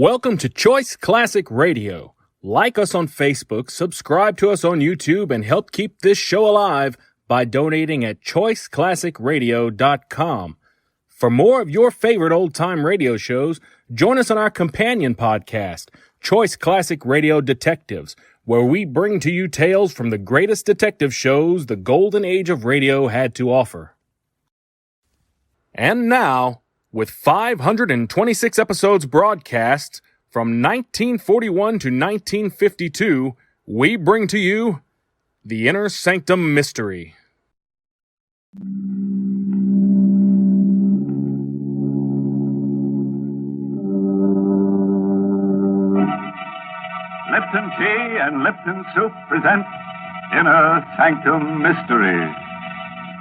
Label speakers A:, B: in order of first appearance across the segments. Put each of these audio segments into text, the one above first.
A: Welcome to Choice Classic Radio. Like us on Facebook, subscribe to us on YouTube, and help keep this show alive by donating at choiceclassicradio.com. For more of your favorite old-time radio shows, join us on our companion podcast, Choice Classic Radio Detectives, where we bring to you tales from the greatest detective shows the golden age of radio had to offer. And now, with 526 episodes broadcast from 1941 to 1952, we bring to you The Inner Sanctum Mystery.
B: Lipton Tea and Lipton Soup present Inner Sanctum Mystery,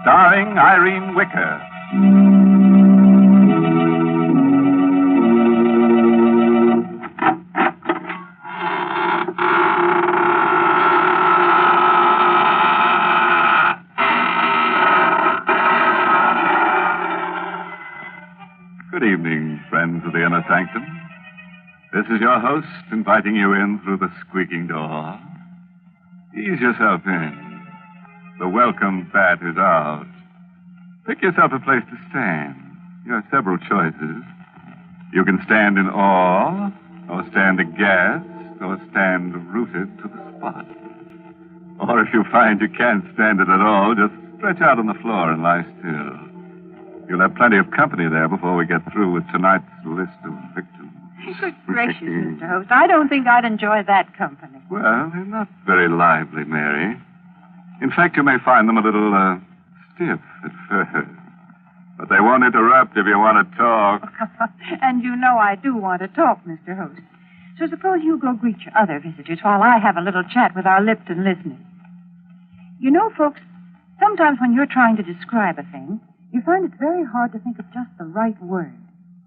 B: starring Irene Wicker. Good evening, friends of the Inner Sanctum. This is your host inviting you in through the squeaking door. Ease yourself in. The welcome bat is out. Pick yourself a place to stand. You have several choices. You can stand in awe, or stand aghast, or stand rooted to the spot. Or if you find you can't stand it at all, just stretch out on the floor and lie still. You'll have plenty of company there before we get through with tonight's list of victims.
C: Good gracious, Mr. Host. I don't think I'd enjoy that company.
B: Well, they're not very lively, Mary. In fact, you may find them a little, stiff at first. But they won't interrupt if you want to talk.
C: And you know I do want to talk, Mr. Host. So suppose you go greet your other visitors while I have a little chat with our Lipton listeners. You know, folks, sometimes when you're trying to describe a thing, you find it's very hard to think of just the right word.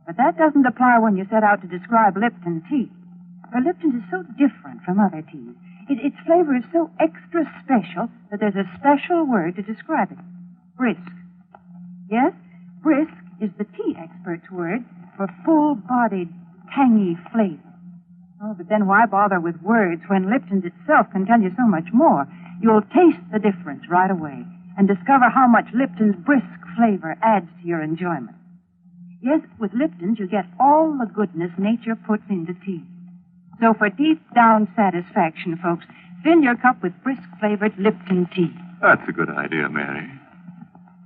C: But that doesn't apply when you set out to describe Lipton tea. For Lipton is so different from other teas. Its flavor is so extra special that there's a special word to describe it. Brisk. Yes, brisk is the tea expert's word for full-bodied, tangy flavor. Oh, but then why bother with words when Lipton's itself can tell you so much more? You'll taste the difference right away and discover how much Lipton's brisk flavor adds to your enjoyment. Yes, with Lipton's, you get all the goodness nature puts into tea. So for deep-down satisfaction, folks, fill your cup with brisk-flavored Lipton tea.
B: That's a good idea, Mary.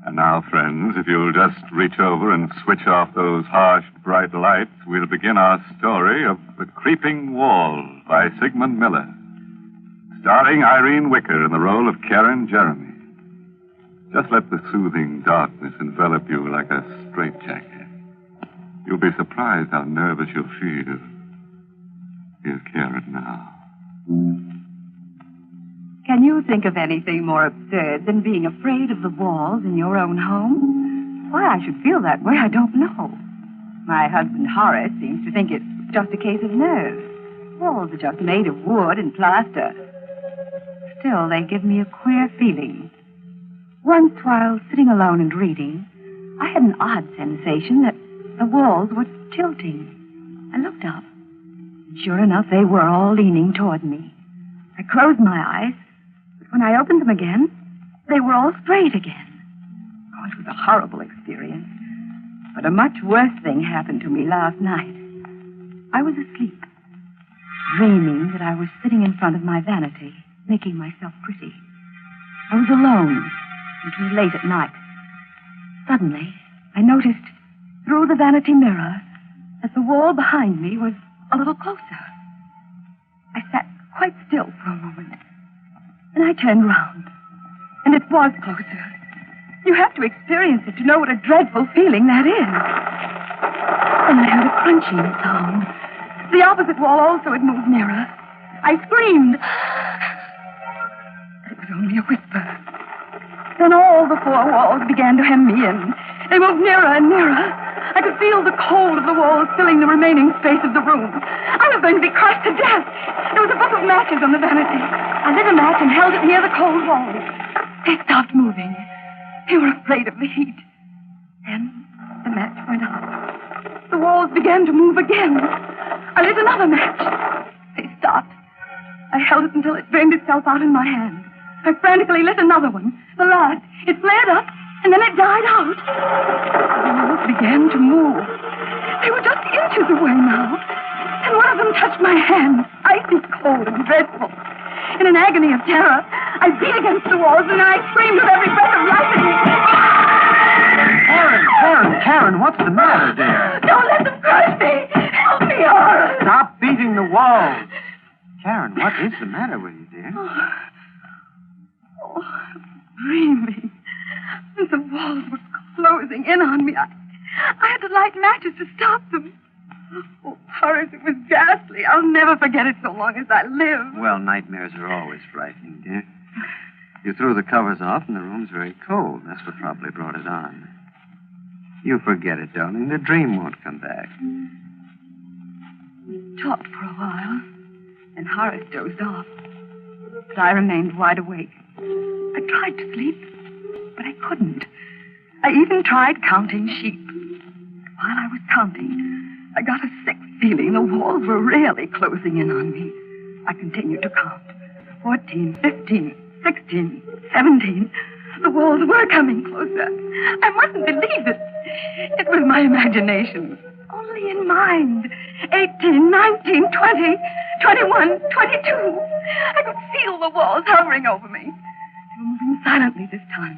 B: And now, friends, if you'll just reach over and switch off those harsh, bright lights, we'll begin our story of The Creeping Wall by Sigmund Miller, starring Irene Wicker in the role of Karen Jeremy. Just let the soothing darkness envelop you like a straitjacket. You'll be surprised how nervous you'll feel. Here's Karen now.
C: Can you think of anything more absurd than being afraid of the walls in your own home? Why I should feel that way, I don't know. My husband Horace seems to think it's just a case of nerves. Walls are just made of wood and plaster. Still, they give me a queer feeling. Once, while sitting alone and reading, I had an odd sensation that the walls were tilting. I looked up. And sure enough, they were all leaning toward me. I closed my eyes, but when I opened them again, they were all straight again. Oh, it was a horrible experience. But a much worse thing happened to me last night. I was asleep, dreaming that I was sitting in front of my vanity, making myself pretty. I was alone. It was late at night. Suddenly, I noticed through the vanity mirror that the wall behind me was a little closer. I sat quite still for a moment, and I turned round, and it was closer. You have to experience it to know what a dreadful feeling that is. Then I heard a crunching sound. The opposite wall also had moved nearer. I screamed. But it was only a whisper. Then all the four walls began to hem me in. They moved nearer and nearer. I could feel the cold of the walls filling the remaining space of the room. I was going to be crushed to death. There was a book of matches on the vanity. I lit a match and held it near the cold walls. They stopped moving. They were afraid of the heat. Then the match went out. The walls began to move again. I lit another match. They stopped. I held it until it burned itself out in my hand. I frantically lit another one. The last. It flared up, and then it died out. The walls began to move. They were just inches away now. And one of them touched my hand, icy cold and dreadful. In an agony of terror, I beat against the walls, and I screamed with every breath of life in me.
D: Karen, what's the matter, dear?
C: Don't let them crush me. Help me, Horace.
D: Stop beating the walls. Karen, what is the matter with you, dear?
C: Oh, dreaming. The walls were closing in on me. I had to light matches to stop them. Oh, Horace, it was ghastly. I'll never forget it so long as I live.
D: Well, nightmares are always frightening, dear. You threw the covers off, and the room's very cold. That's what probably brought it on. You forget it, darling. The dream won't come back.
C: We talked for a while, and Horace dozed off. But I remained wide awake. I tried to sleep, but I couldn't. I even tried counting sheep. While I was counting, I got a sick feeling the walls were really closing in on me. I continued to count. 14, 15, 16, 17. The walls were coming closer. I mustn't believe it. It was my imagination. Only in mind. 18, 19, 20, 21, 22. I could feel the walls hovering over me. They were moving silently this time.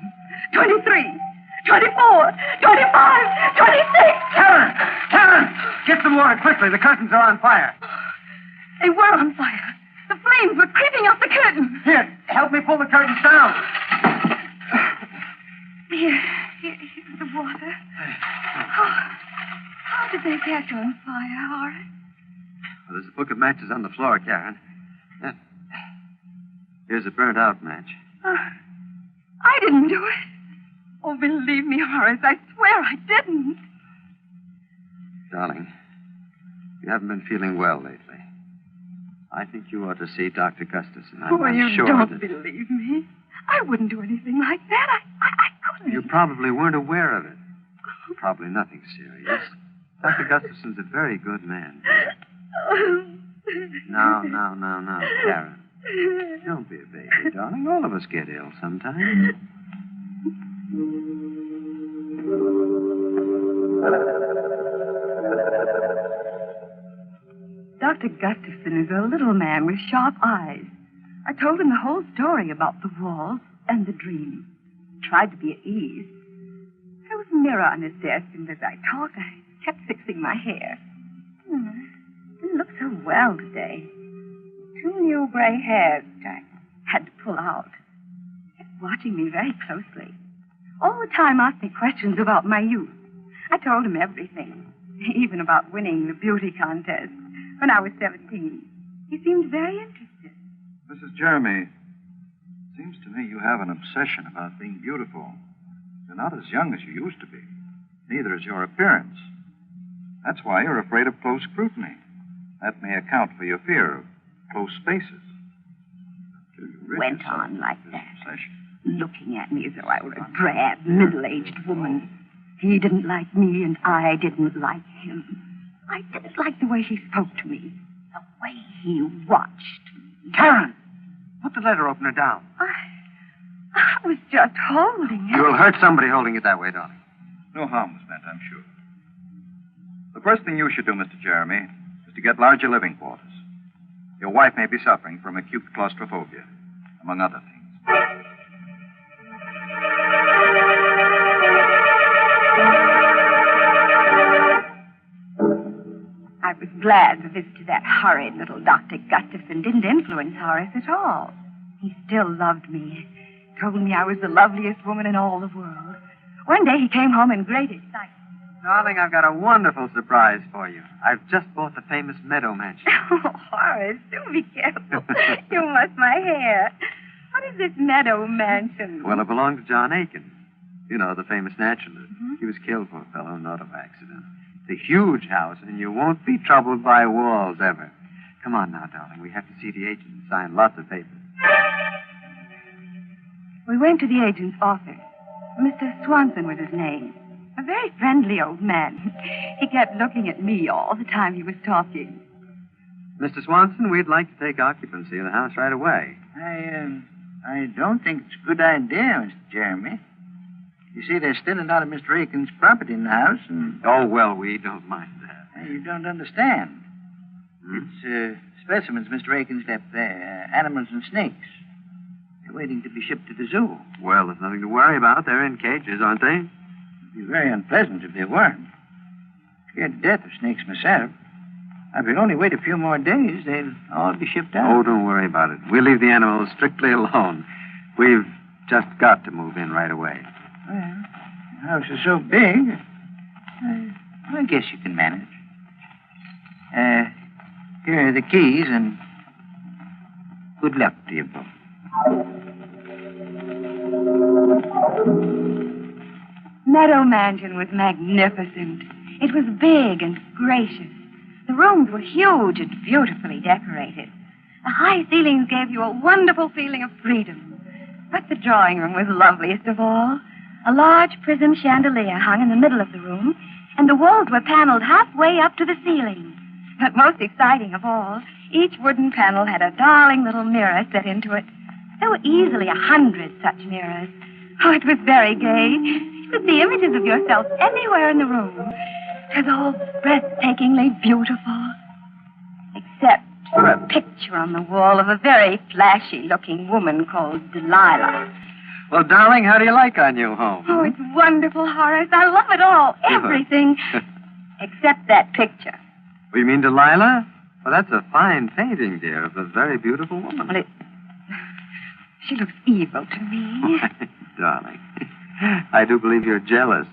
C: 23, 24, 25, 26.
D: Karen! Get some water quickly. The curtains are on fire.
C: They were on fire. The flames were creeping up the curtain.
D: Here, help me pull the curtains down.
C: Here's the water. How did they get on fire, Horace?
D: Well, there's a book of matches on the floor, Karen. Here's a burnt-out match.
C: I didn't do it. Oh, believe me, Horace, I swear I didn't.
D: Darling, you haven't been feeling well lately. I think you ought to see Dr. Gustafson. I'm
C: you
D: sure
C: don't
D: that...
C: believe me. I wouldn't do anything like that. I couldn't.
D: You probably weren't aware of it. Probably nothing serious. Dr. Gustafson's a very good man. Now, Karen. Don't be a baby, darling. All of us get ill sometimes.
C: Dr. Gustafson is a little man with sharp eyes. I told him the whole story about the walls and the dream. He tried to be at ease. There was a mirror on his desk, and as I talked, I kept fixing my hair. Didn't look so well today. 2 new gray hairs which I had to pull out. He kept watching me very closely. All the time asked me questions about my youth. I told him everything, even about winning the beauty contest when I was 17. He seemed very interested.
E: Mrs. Jeremy, it seems to me you have an obsession about being beautiful. You're not as young as you used to be. Neither is your appearance. That's why you're afraid of close scrutiny. That may account for your fear of close spaces.
C: Went on like that, looking at me as though I were a drab, middle-aged woman. He didn't like me, and I didn't like him. I didn't like the way he spoke to me, the way he watched me.
D: Karen! Put the letter opener down.
C: I was just holding it.
D: You'll hurt somebody holding it that way, darling.
E: No harm was meant, I'm sure. The first thing you should do, Mr. Jeremy, is to get larger living quarters. Your wife may be suffering from acute claustrophobia, among other things.
C: I was glad the visit to that horrid little Dr. Gustafson didn't influence Horace at all. He still loved me. Told me I was the loveliest woman in all the world. One day he came home in great excitement.
D: Darling, I've got a wonderful surprise for you. I've just bought the famous Meadow Mansion.
C: Oh, Horace, do be careful. You must my hair. What is this Meadow Mansion?
D: Well, it belonged to John Aiken. You know, the famous naturalist. He was killed, poor fellow, in an auto accident. It's a huge house, and you won't be troubled by walls ever. Come on now, darling. We have to see the agent and sign lots of papers.
C: We went to the agent's office. Mr. Swanson was his name. A very friendly old man. He kept looking at me all the time he was talking.
D: Mr. Swanson, we'd like to take occupancy of the house right away.
F: I don't think it's a good idea, Mr. Jeremy. You see, there's still a lot of Mr. Aiken's property in the house, and...
D: Oh, well, we don't mind that.
F: You don't understand. It's specimens Mr. Aiken's left there, animals and snakes. They're waiting to be shipped to the zoo.
D: Well, there's nothing to worry about. They're in cages, aren't they?
F: It'd be very unpleasant if they weren't. Scared to death of snakes myself. If we'll only wait a few more days, they'll all be shipped out.
D: Oh, don't worry about it. We'll leave the animals strictly alone. We've just got to move in right away.
F: Well, the house is so big, I guess you can manage. Here are the keys, and good luck to you both.
C: Meadow Mansion was magnificent. It was big and gracious. The rooms were huge and beautifully decorated. The high ceilings gave you a wonderful feeling of freedom. But the drawing room was loveliest of all. A large prism chandelier hung in the middle of the room, and the walls were paneled halfway up to the ceiling. But most exciting of all, each wooden panel had a darling little mirror set into it. There were easily 100 such mirrors. Oh, it was very gay. You could see images of yourself anywhere in the room. It was all breathtakingly beautiful. Except for a picture on the wall of a very flashy-looking woman called Delilah.
D: Well, darling, how do you like our new home?
C: Oh, it's wonderful, Horace. I love it all. Everything. Except that picture.
D: Oh, you mean Delilah? Well, that's a fine painting, dear, of a very beautiful woman.
C: Well, she looks evil to me.
D: Darling, I do believe you're jealous.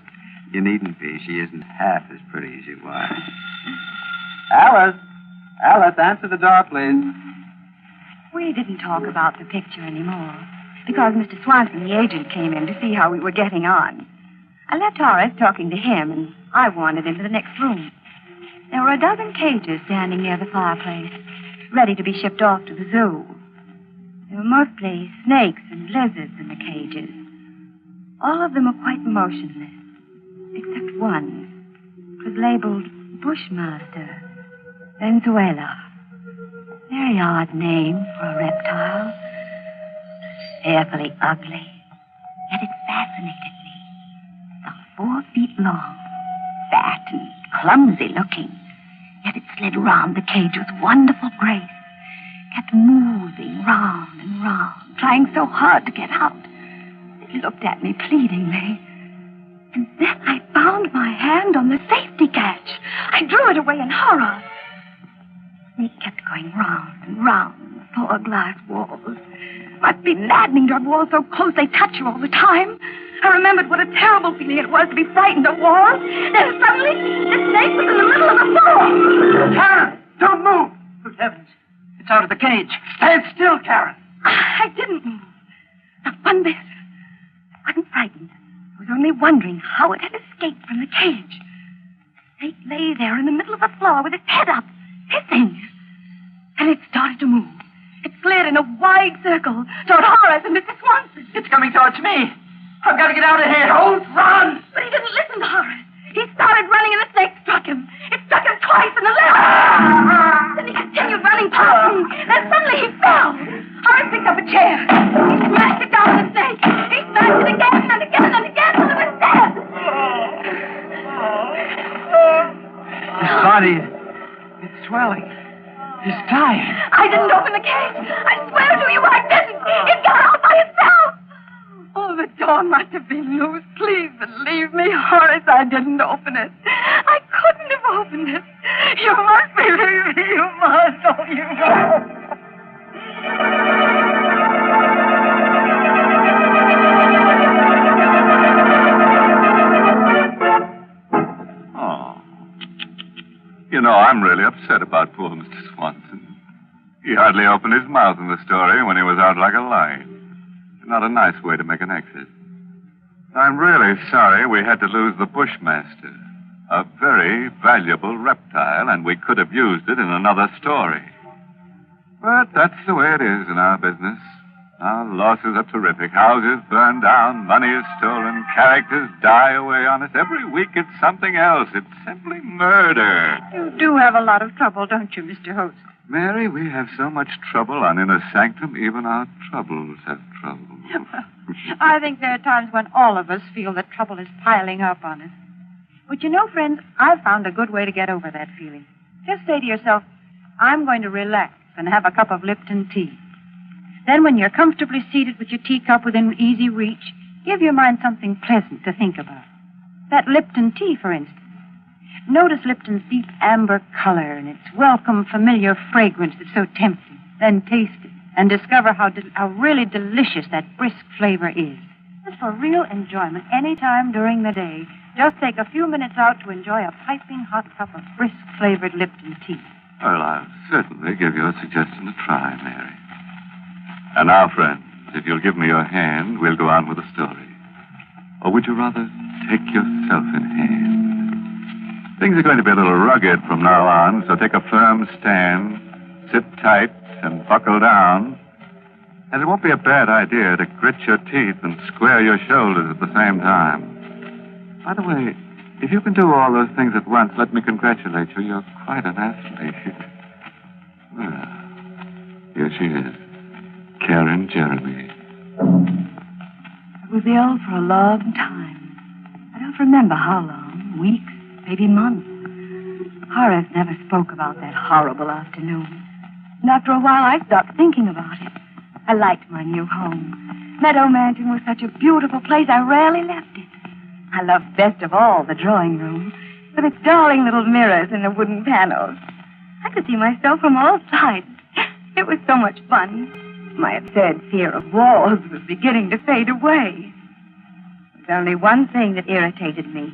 D: You needn't be. She isn't half as pretty as you are. Alice, answer the door, please.
C: We didn't talk about the picture anymore because Mr. Swanson, the agent, came in to see how we were getting on. I left Horace talking to him, and I wandered into the next room. There were a dozen cages standing near the fireplace, ready to be shipped off to the zoo. There were mostly snakes and lizards in the cages. All of them were quite motionless, except one. It was labeled Bushmaster, Venezuela. Very odd name for a reptile. Fearfully ugly, yet it fascinated me. About 4 feet long, fat and clumsy looking, yet it slid round the cage with wonderful grace. Kept moving round and round, trying so hard to get out. It looked at me pleadingly. And then I found my hand on the safety catch. I drew it away in horror. It kept going round and round the 4 glass walls. Must be maddening to have walls so close they touch you all the time. I remembered what a terrible feeling it was to be frightened of walls. Then suddenly, the snake was in the middle of the floor.
F: Karen, don't move! Good heavens. It's out of the cage. Stand still, Karen.
C: I didn't move. Not one bit. I wasn't frightened. I was only wondering how it had escaped from the cage. The snake lay there in the middle of the floor with its head up, hissing. And it started to move. It slid in a wide circle toward Horace and Mr. Swanson.
F: It's coming towards me. I've got to get out of here. Don't run!
C: But he didn't listen to Horace. He started running and the snake struck him. It struck him twice in the leg. Then he continued running past me. Then suddenly he fell. Horace picked up a chair. He smashed it down on the snake. He smashed it again and again and again till it was dead.
F: His body, it's swelling. He's dying.
C: I didn't open the cage. I swear to you, I didn't. It got out by itself. Oh, the door must have been loose. Please believe me, Horace. I didn't open it. I couldn't have opened it. You must believe me. You must. Oh, you must.
B: Oh. You know, I'm really upset about poor Mr. Swanson. He hardly opened his mouth in the story when he was out like a lion. Not a nice way to make an exit. I'm really sorry we had to lose the Bushmaster. A very valuable reptile, and we could have used it in another story. But that's the way it is in our business. Our losses are terrific. Houses burn down, money is stolen, characters die away on us. Every week it's something else. It's simply murder.
C: You do have a lot of trouble, don't you, Mr. Host?
B: Mary, we have so much trouble on Inner Sanctum, even our troubles have trouble.
C: I think there are times when all of us feel that trouble is piling up on us. But you know, friends, I've found a good way to get over that feeling. Just say to yourself, I'm going to relax and have a cup of Lipton tea. Then when you're comfortably seated with your teacup within easy reach, give your mind something pleasant to think about. That Lipton tea, for instance. Notice Lipton's deep amber color and its welcome, familiar fragrance that's so tempting. Then taste it and discover how really delicious that brisk flavor is. Just for real enjoyment, any time during the day, just take a few minutes out to enjoy a piping hot cup of brisk-flavored Lipton tea.
B: Well, I'll certainly give your suggestion a try, Mary. And now, friends, if you'll give me your hand, we'll go on with the story. Or would you rather take yourself in hand? Things are going to be a little rugged from now on, so take a firm stand, sit tight, and buckle down. And it won't be a bad idea to grit your teeth and square your shoulders at the same time. By the way, if you can do all those things at once, let me congratulate you. You're quite an athlete. Well, here she is, Karen Jeremy.
C: I was ill for a long time. I don't remember how long, weeks, maybe months. Horace never spoke about that horrible afternoon. And after a while, I stopped thinking about it. I liked my new home. Meadow Mansion was such a beautiful place, I rarely left it. I loved best of all the drawing room, with its darling little mirrors and the wooden panels. I could see myself from all sides. It was so much fun. My absurd fear of walls was beginning to fade away. There was only one thing that irritated me.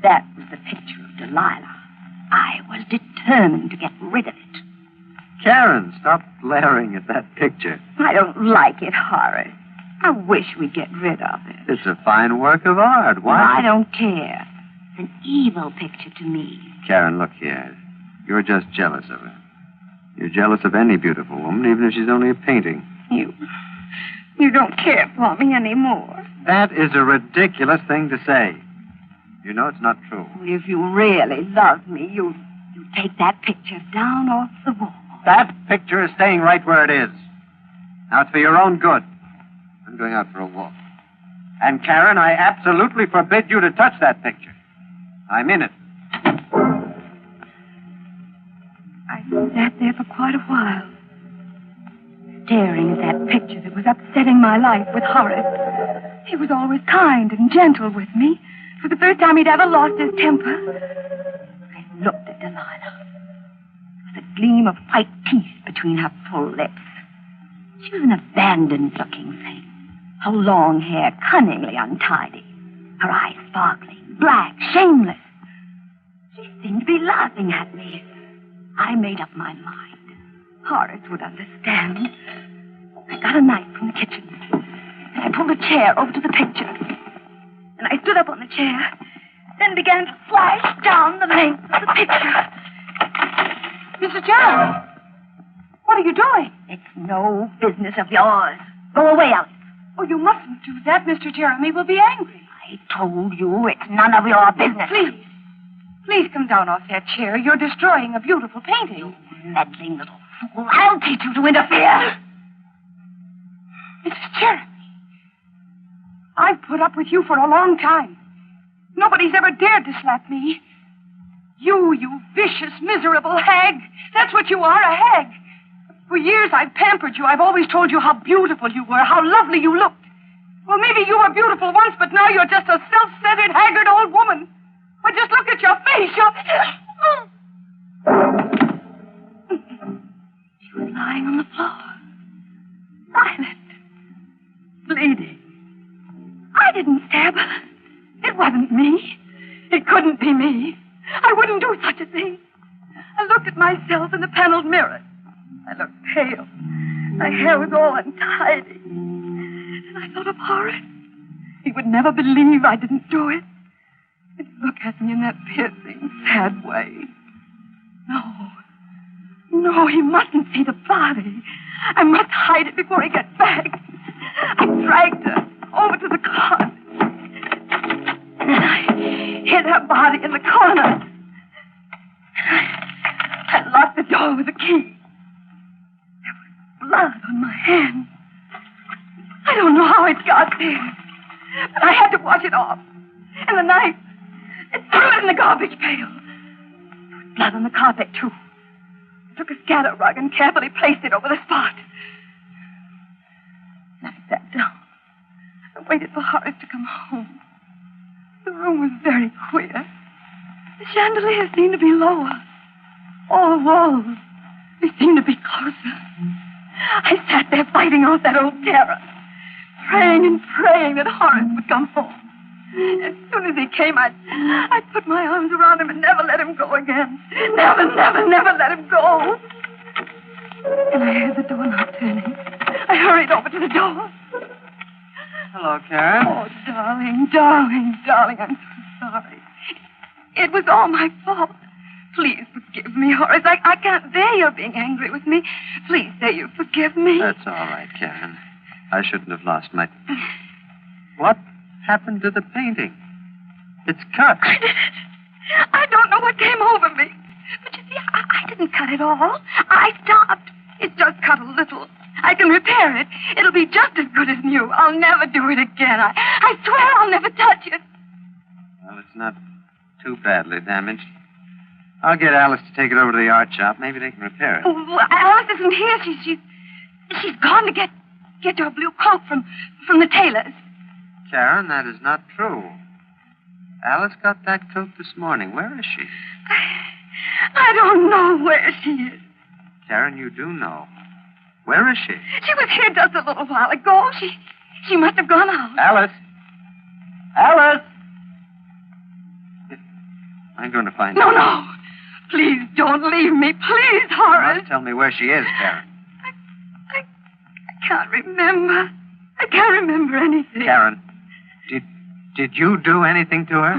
C: That was the picture of Delilah. I was determined to get rid of it.
D: Karen, stop glaring at that picture.
C: I don't like it, Horace. I wish we'd get rid of it.
D: It's a fine work of art. Why?
C: I don't care. It's an evil picture to me.
D: Karen, look here. You're just jealous of her. You're jealous of any beautiful woman, even if she's only a painting.
C: You don't care for me anymore.
D: That is a ridiculous thing to say. You know it's not true.
C: If you really love me, you take that picture down off the wall.
D: That picture is staying right where it is. Now, it's for your own good. I'm going out for a walk. And, Karen, I absolutely forbid you to touch that picture. I'm in it.
C: I sat there for quite a while, staring at that picture that was upsetting my life with Horace. He was always kind and gentle with me. For the first time he'd ever lost his temper. I looked at Delilah. There was a gleam of white teeth between her full lips. She was an abandoned-looking thing. Her long hair cunningly untidy. Her eyes sparkling, black, shameless. She seemed to be laughing at me. I made up my mind. Horace would understand. I got a knife from the kitchen. And I pulled a chair over to the picture. And I stood up on the chair, then began to slash down the length of the picture. Mr. Jeremy, what are you doing? It's no business of yours. Go away, Alice. Oh, you mustn't do that. Mr. Jeremy will be angry. I told you it's none of your business. Please come down off that chair. You're destroying a beautiful painting. You meddling little fool. I'll teach you to interfere. Mrs. Jeremy, I've put up with you for a long time. Nobody's ever dared to slap me. You vicious, miserable hag. That's what you are, a hag. For years I've pampered you. I've always told you how beautiful you were, how lovely you looked. Well, maybe you were beautiful once, but now you're just a self-centered, haggard old woman. Well, just look at your face. She was lying on the floor, silent, bleeding. I didn't stab her. It wasn't me. It couldn't be me. I wouldn't do such a thing. I looked at myself in the paneled mirror. I looked pale. My hair was all untidy. And I thought of Horace. He would never believe I didn't do it. He'd look at me in that piercing, sad way. No, he mustn't see the body. I must hide it before he gets back. I dragged her over to the closet. And then I hid her body in the corner. I locked the door with a key. blood on my hand. I don't know how it got there, but I had to wash it off. And the knife, it threw it in the garbage pail. There was blood on the carpet, too. I took a scatter rug and carefully placed it over the spot. And I sat down and waited for Horace to come home. The room was very queer. The chandelier seemed to be lower. All the walls, they seemed to be closer. I sat there fighting off that old terror, praying and praying that Horace would come home. As soon as he came, I'd put my arms around him and never let him go again. Never, never, never let him go. And I heard the doorknob turning. I hurried over to the door.
D: Hello, Karen.
C: Oh, darling, darling, darling, I'm so sorry. It was all my fault. Please forgive me, Horace. I can't bear your being angry with me. Please say you forgive me.
D: That's all right, Karen. I shouldn't have lost my... What happened to the painting? It's cut.
C: I don't know what came over me. But you see, I didn't cut it all. I stopped. It's just cut a little. I can repair it. It'll be just as good as new. I'll never do it again. I swear I'll never touch it.
D: Well, it's not too badly damaged. I'll get Alice to take it over to the art shop. Maybe they can repair it.
C: Oh, Alice isn't here. She's gone to get your blue coat from the tailor's.
D: Karen, that is not true. Alice got that coat this morning. Where is she?
C: I don't know where she is.
D: Karen, you do know. Where is she?
C: She was here just a little while ago. She must have gone out.
D: Alice! Alice! I'm going to find her.
C: No. Please don't leave me. Please,
D: You
C: Horace.
D: must tell me where she is, Karen.
C: I can't remember. I can't remember anything.
D: Karen, did you do anything to her?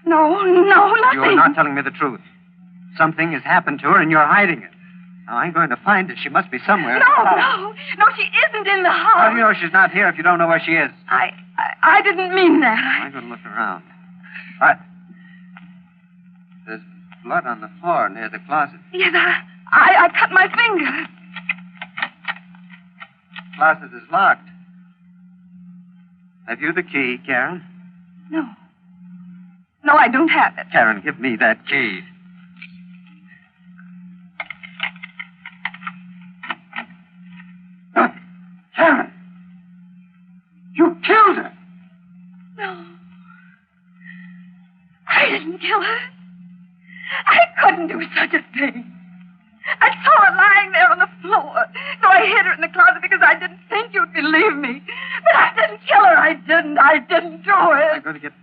C: No, nothing.
D: You're not telling me the truth. Something has happened to her and you're hiding it. Now, I'm going to find her. She must be somewhere.
C: No, she isn't in the house.
D: How do you know she's not here if you don't know where she is?
C: I didn't mean that.
D: I'm going to look around. What? There's blood on the floor near the closet.
C: Yes, I cut my finger.
D: The closet is locked. Have you the key, Karen?
C: No, I don't have it.
D: Karen, give me that key. Karen! You killed her!
C: No. I didn't kill her. I couldn't do such a thing. I saw her lying there on the floor, so I hid her in the closet because I didn't think you'd believe me. But I didn't kill her. I didn't do it.
D: I'm going to get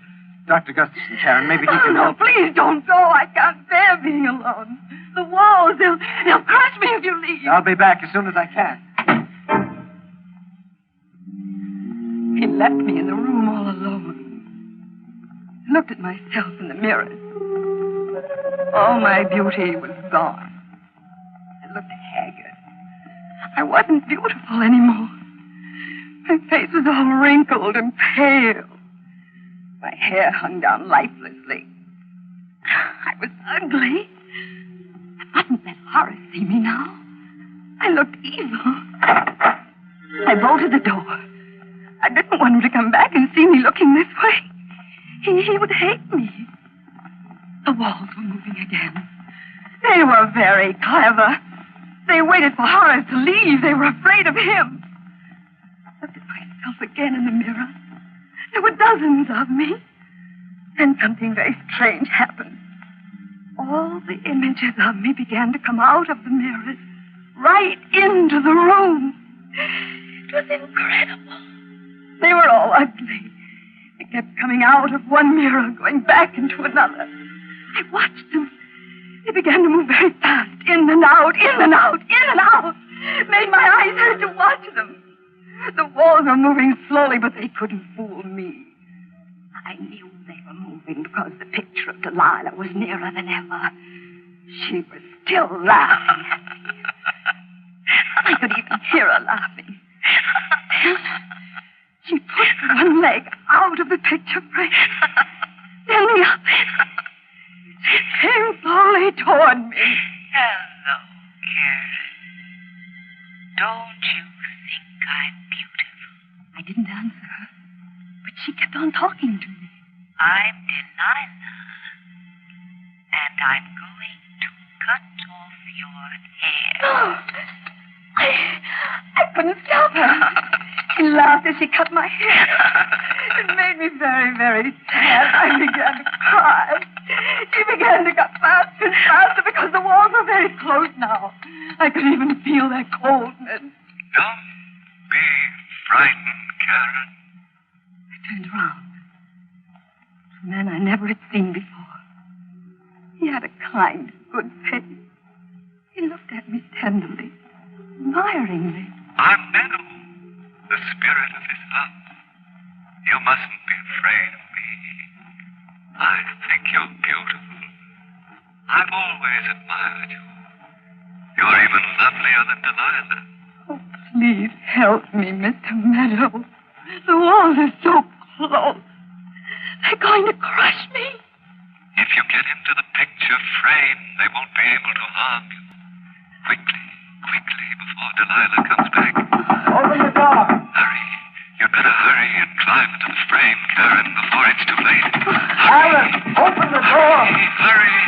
D: Dr. Gustafson, Karen. Maybe he can
C: No,
D: help.
C: please don't go. I can't bear being alone. The walls, they'll crush me if you leave.
D: I'll be back as soon as I can.
C: He left me in the room all alone. I looked at myself in the mirrors. All my beauty was gone. I looked haggard. I wasn't beautiful anymore. My face was all wrinkled and pale. My hair hung down lifelessly. I was ugly. I mustn't let Horace see me now. I looked evil. I bolted the door. I didn't want him to come back and see me looking this way. He would hate me. The walls were moving again. They were very clever. They waited for Horace to leave. They were afraid of him. I looked at myself again in the mirror. There were dozens of me. Then something very strange happened. All the images of me began to come out of the mirrors, right into the room. It was incredible. They were all ugly. They kept coming out of one mirror, going back into another. I watched them. They began to move very fast, in and out, in and out, in and out. It made my eyes hurt to watch them. The walls were moving slowly, but they couldn't fool me. I knew they were moving because the picture of Delilah was nearer than ever. She was still laughing at me. I could even hear her laughing. She pushed one leg out of the picture frame. Then the other. She came slowly toward me.
G: Hello, Karen. Don't you think I'm beautiful?
C: I didn't answer her, but she kept on talking to me.
G: I'm Delilah. And I'm going to cut off your hair.
C: I couldn't stop her. She laughed as she cut my hair. It made me very, very sad. I began to cry. She began to cut faster and faster because the walls were very close now. I could even feel their coldness.
B: Don't be frightened, Karen.
C: I turned around. A man I never had seen before. He had a kind, good face. He looked at me tenderly, admiringly.
B: I'm Noodle, the spirit of his love. You mustn't be afraid of me. I think you're beautiful. I've always admired you. You're even lovelier than Delilah.
C: Oh, please help me, Mr. Meadow. The walls are so close. They're going to crush me.
B: If you get into the picture frame, they won't be able to harm you. Quickly, before Delilah comes back.
F: Open the door.
B: Hurry. You'd better hurry and climb into the frame, Karen, before it's too late.
F: Alan, open the door.
B: Hurry.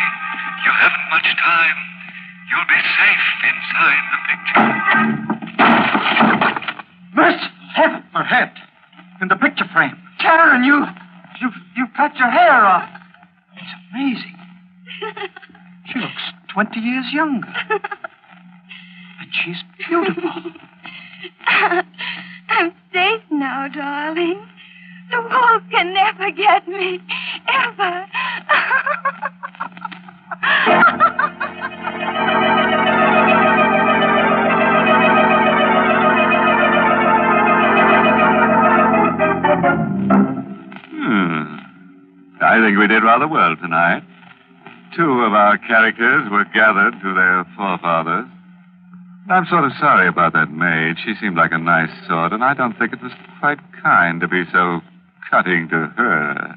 B: You haven't much time. You'll be safe inside the picture.
E: Merciful heaven, her head. In the picture frame. Karen, you cut your hair off. It's amazing. She looks 20 years younger. And she's beautiful.
C: I'm safe now, darling. The walls can never get me. Ever.
B: I think we did rather well tonight. Two of our characters were gathered to their forefathers. I'm sort of sorry about that maid. She seemed like a nice sort, and I don't think it was quite kind to be so cutting to her.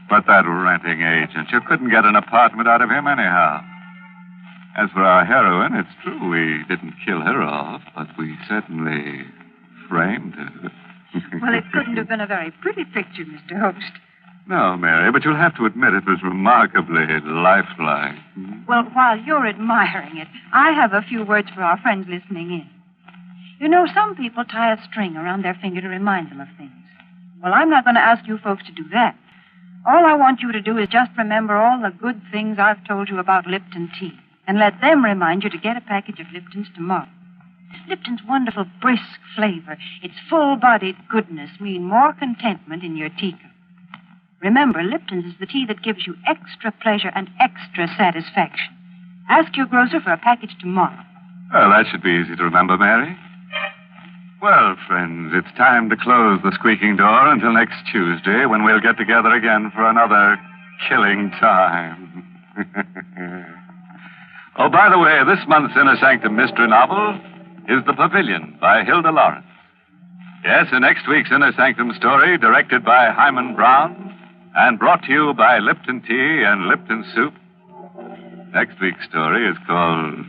B: But that ranting agent, you couldn't get an apartment out of him anyhow. As for our heroine, it's true we didn't kill her off, but we certainly framed her.
C: Well, it couldn't have been a very pretty picture, Mr. Host.
B: No, Mary, but you'll have to admit it was remarkably lifelike.
C: Well, while you're admiring it, I have a few words for our friends listening in. You know, some people tie a string around their finger to remind them of things. Well, I'm not going to ask you folks to do that. All I want you to do is just remember all the good things I've told you about Lipton tea, and let them remind you to get a package of Lipton's tomorrow. Lipton's wonderful brisk flavor, its full-bodied goodness mean more contentment in your teacup. Remember, Lipton's is the tea that gives you extra pleasure and extra satisfaction. Ask your grocer for a package tomorrow.
B: Well, that should be easy to remember, Mary. Well, friends, it's time to close the squeaking door until next Tuesday, when we'll get together again for another killing time. Oh, by the way, this month's Inner Sanctum mystery novel is The Pavilion by Hilda Lawrence. Yes, in next week's Inner Sanctum story, directed by Hyman Brown, and brought to you by Lipton Tea and Lipton Soup. Next week's story is called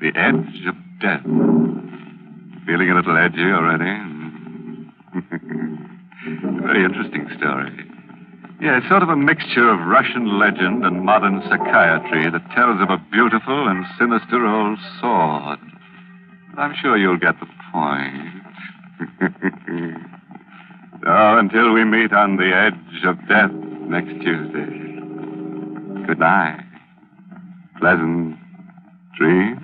B: The Edge of Death. Feeling a little edgy already? Very interesting story. Yeah, it's sort of a mixture of Russian legend and modern psychiatry that tells of a beautiful and sinister old sword. But I'm sure you'll get the point. So, until we meet on the edge of death next Tuesday, good night. Pleasant dreams.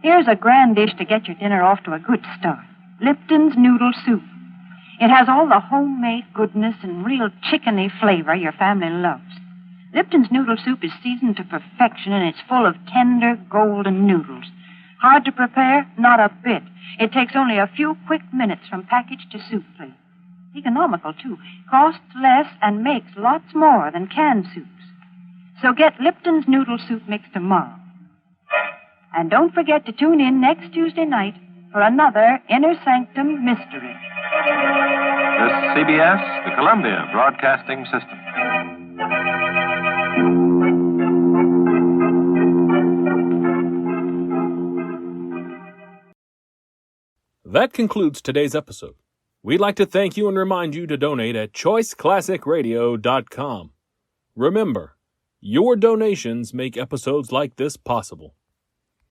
C: Here's a grand dish to get your dinner off to a good start. Lipton's Noodle Soup. It has all the homemade goodness and real chickeny flavor your family loves. Lipton's Noodle Soup is seasoned to perfection, and it's full of tender, golden noodles. Hard to prepare? Not a bit. It takes only a few quick minutes from package to soup plate. Economical, too. Costs less and makes lots more than canned soups. So get Lipton's Noodle Soup mix tomorrow. And don't forget to tune in next Tuesday night for another Inner Sanctum mystery.
B: This CBS, the Columbia Broadcasting System.
A: That concludes today's episode. We'd like to thank you and remind you to donate at choiceclassicradio.com. Remember, your donations make episodes like this possible.